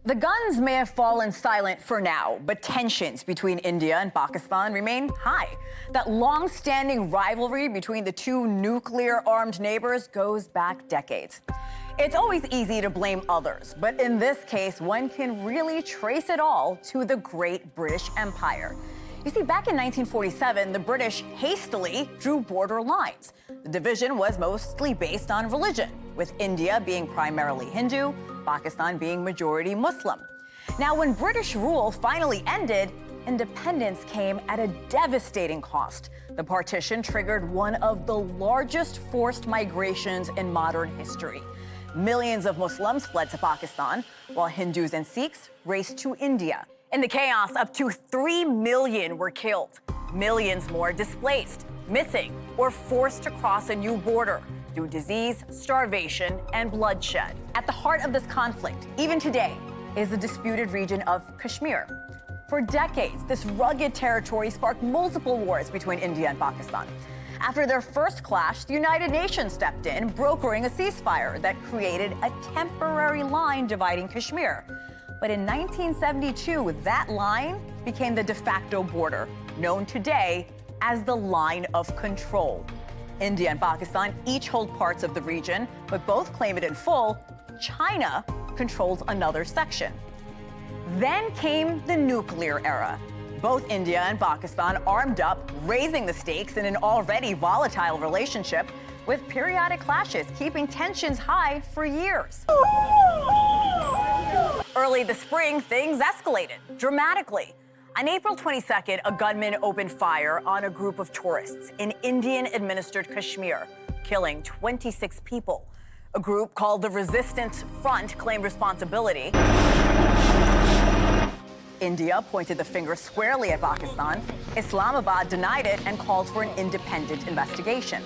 The guns may have fallen silent for now, but tensions between India and Pakistan remain high. That long-standing rivalry between the two nuclear-armed neighbors goes back decades. It's always easy to blame others, but in this case, one can really trace it all to the Great British Empire. You see, back in 1947, the British hastily drew border lines. The division was mostly based on religion, with India being primarily Hindu, Pakistan being majority Muslim. Now, when British rule finally ended, independence came at a devastating cost. The partition triggered one of the largest forced migrations in modern history. Millions of Muslims fled to Pakistan, while Hindus and Sikhs raced to India. In the chaos, up to 3 million were killed, millions more displaced, missing, or forced to cross a new border through disease, starvation, and bloodshed. At the heart of this conflict, even today, is the disputed region of Kashmir. For decades, this rugged territory sparked multiple wars between India and Pakistan. After their first clash, the United Nations stepped in, brokering a ceasefire that created a temporary line dividing Kashmir. But in 1972, that line became the de facto border, known today as the Line of Control. India and Pakistan each hold parts of the region, but both claim it in full. China controls another section. Then came the nuclear era. Both India and Pakistan armed up, raising the stakes in an already volatile relationship, with periodic clashes keeping tensions high for years. Early this spring, things escalated dramatically. On April 22nd, a gunman opened fire on a group of tourists in Indian-administered Kashmir, killing 26 people. A group called the Resistance Front claimed responsibility. India pointed the finger squarely at Pakistan. Islamabad denied it and called for an independent investigation.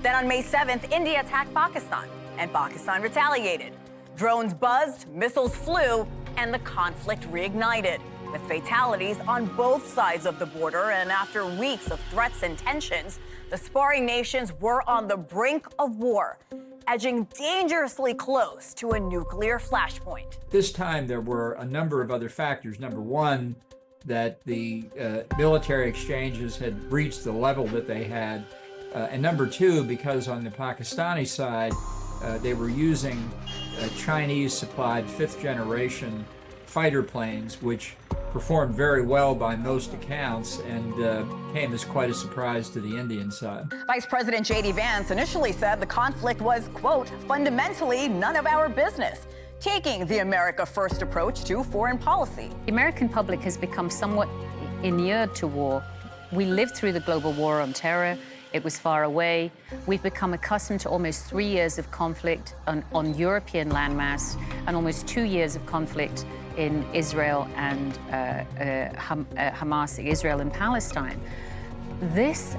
Then on May 7th, India attacked Pakistan, and Pakistan retaliated. Drones buzzed, missiles flew, and the conflict reignited, with fatalities on both sides of the border. And after weeks of threats and tensions, the sparring nations were on the brink of war, edging dangerously close to a nuclear flashpoint. This time, there were a number of other factors. Number one, that the military exchanges had reached the level that they had. And number two, because on the Pakistani side, they were using Chinese-supplied fifth-generation fighter planes, which performed very well by most accounts and came as quite a surprise to the Indian side. Vice President J.D. Vance initially said the conflict was, quote, fundamentally none of our business, taking the America First approach to foreign policy. The American public has become somewhat inured to war. We lived through the global war on terror. It was far away. We've become accustomed to almost 3 years of conflict on European landmass and almost 2 years of conflict in Israel and Hamas, Israel and Palestine. This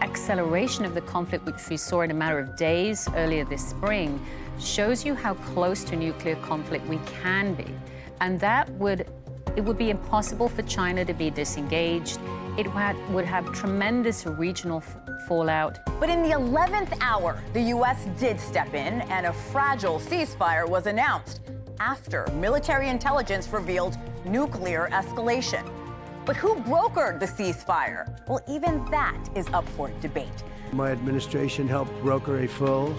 acceleration of the conflict, which we saw in a matter of days earlier this spring, shows you how close to nuclear conflict we can be. And it would be impossible for China to be disengaged. It would have tremendous regional fallout. But in the 11th hour, the U.S. did step in, and a fragile ceasefire was announced after military intelligence revealed nuclear escalation. But who brokered the ceasefire? Well, even that is up for debate. My administration helped broker a full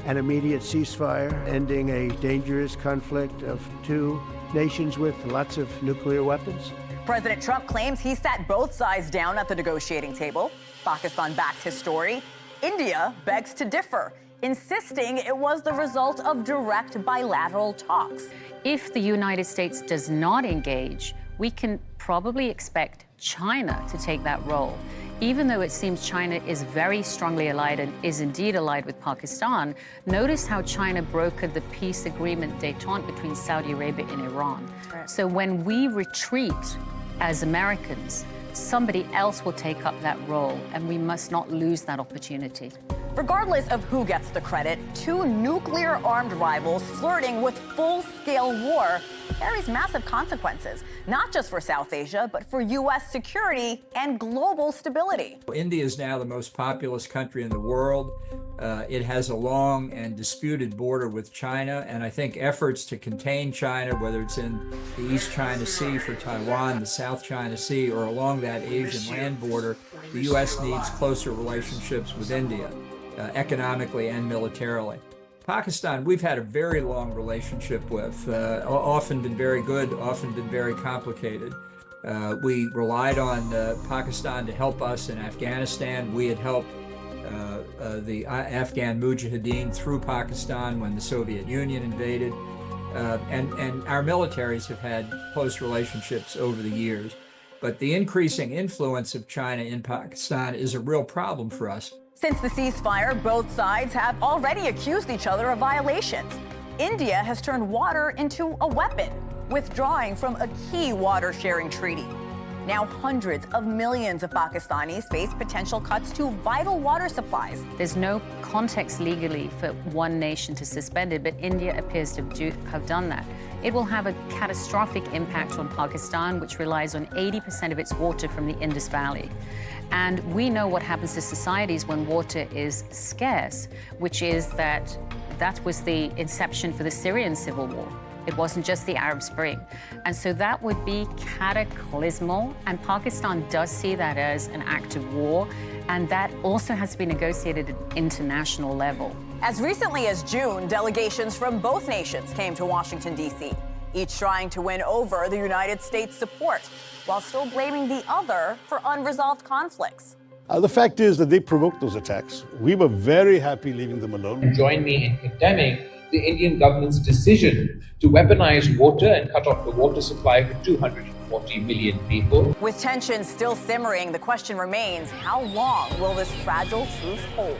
and immediate ceasefire, ending a dangerous conflict of two nations with lots of nuclear weapons. President Trump claims he sat both sides down at the negotiating table. Pakistan backs his story. India begs to differ, insisting it was the result of direct bilateral talks. If the United States does not engage, we can probably expect China to take that role. Even though it seems China is very strongly allied and is indeed allied with Pakistan, notice how China brokered the peace agreement détente between Saudi Arabia and Iran. Right. So when we retreat as Americans, somebody else will take up that role, and we must not lose that opportunity. Regardless of who gets the credit, two nuclear-armed rivals flirting with full-scale war carries massive consequences, not just for South Asia, but for U.S. security and global stability. India is now the most populous country in the world. It has a long and disputed border with China, and I think efforts to contain China, whether it's in the East China Sea for Taiwan, the South China Sea, or along that Asian land border, the U.S. needs closer relationships with India, economically and militarily. Pakistan, we've had a very long relationship with, often been very good, often been very complicated. We relied on Pakistan to help us in Afghanistan. We had helped the Afghan Mujahideen through Pakistan when the Soviet Union invaded. And our militaries have had close relationships over the years. But the increasing influence of China in Pakistan is a real problem for us. Since the ceasefire, both sides have already accused each other of violations. India has turned water into a weapon, withdrawing from a key water-sharing treaty. Now hundreds of millions of Pakistanis face potential cuts to vital water supplies. There's no context legally for one nation to suspend it, but India appears to have done that. It will have a catastrophic impact on Pakistan, which relies on 80% of its water from the Indus Valley. And we know what happens to societies when water is scarce, which is that was the inception for the Syrian civil war. It wasn't just the Arab Spring. And so that would be cataclysmal. And Pakistan does see that as an act of war. And that also has to be negotiated at international level. As recently as June, delegations from both nations came to Washington, D.C., each trying to win over the United States' support, while still blaming the other for unresolved conflicts. The fact is that they provoked those attacks. We were very happy leaving them alone. Join me in condemning the Indian government's decision to weaponize water and cut off the water supply for 240 million people. With tensions still simmering, the question remains, how long will this fragile truce hold?